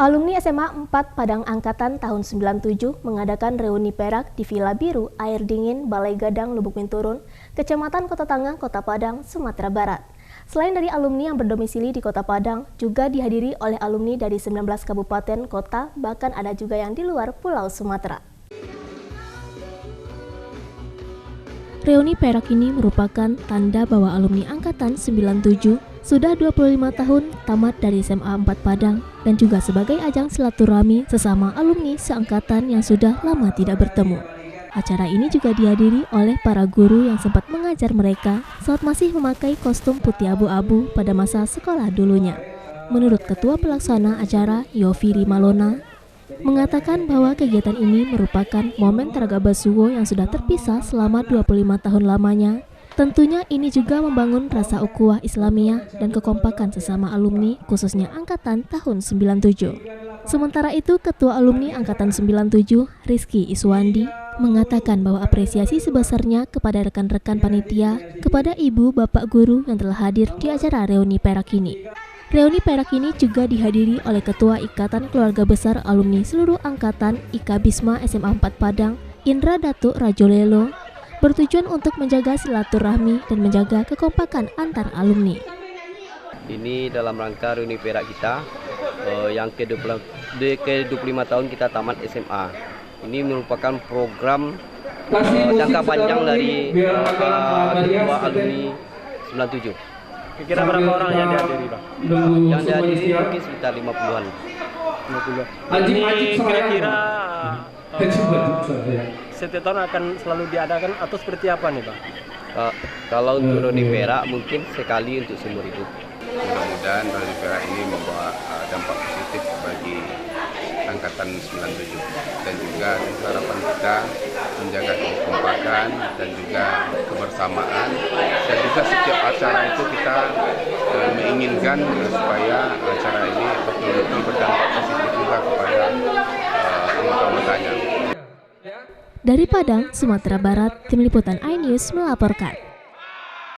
Alumni SMA 4 Padang Angkatan tahun 97 mengadakan reuni perak di Villa Biru, Air Dingin, Balai Gadang, Lubuk Binturun, Kecamatan Kota Tangah, Kota Padang, Sumatera Barat. Selain dari alumni yang berdomisili di Kota Padang, juga dihadiri oleh alumni dari 19 kabupaten kota, bahkan ada juga yang di luar Pulau Sumatera. Reuni perak ini merupakan tanda bahwa alumni Angkatan 97 sudah 25 tahun tamat dari SMA 4 Padang dan juga sebagai ajang silaturahmi sesama alumni seangkatan yang sudah lama tidak bertemu. Acara ini juga dihadiri oleh para guru yang sempat mengajar mereka saat masih memakai kostum putih abu-abu pada masa sekolah dulunya. Menurut Ketua Pelaksana acara, Yoviri Malona, mengatakan bahwa kegiatan ini merupakan momen Teraga Basuwo yang sudah terpisah selama 25 tahun lamanya. Tentunya ini juga membangun rasa ukhuwah Islamiyah dan kekompakan sesama alumni, khususnya Angkatan tahun 97. Sementara itu, Ketua Alumni Angkatan 97, Rizky Iswandi, mengatakan bahwa apresiasi sebesarnya kepada rekan-rekan panitia, kepada ibu bapak guru yang telah hadir di acara reuni perak ini. Reuni perak ini juga dihadiri oleh Ketua Ikatan Keluarga Besar Alumni Seluruh Angkatan IKA Bisma SMA 4 Padang, Indra Datuk Rajolelo, bertujuan untuk menjaga silaturahmi dan menjaga kekompakan antar alumni. Ini dalam rangka reuni perak kita yang ke-25 tahun kita tamat SMA. Ini merupakan program jangka panjang dari Ketua Alumni 97. Kira berapa orang yang dihadiri, Pak? Yang dihadiri mungkin sekitar 50-an. 50. Ini kira-kira setiap tahun akan selalu diadakan atau seperti apa nih, Pak? Kalau untuk reuni perak mungkin sekali untuk seumur hidup. Mudah-mudahan reuni perak ini membawa dampak positif bagi Angkatan 97 dan juga harapan kita menjaga kekompakan dan juga kebersamaan, dan juga setiap acara itu kita menginginkan supaya acara ini betul-betul berdampak positif juga kepada anggota-anggotanya. Dari Padang, Sumatera Barat, Tim Liputan iNews melaporkan.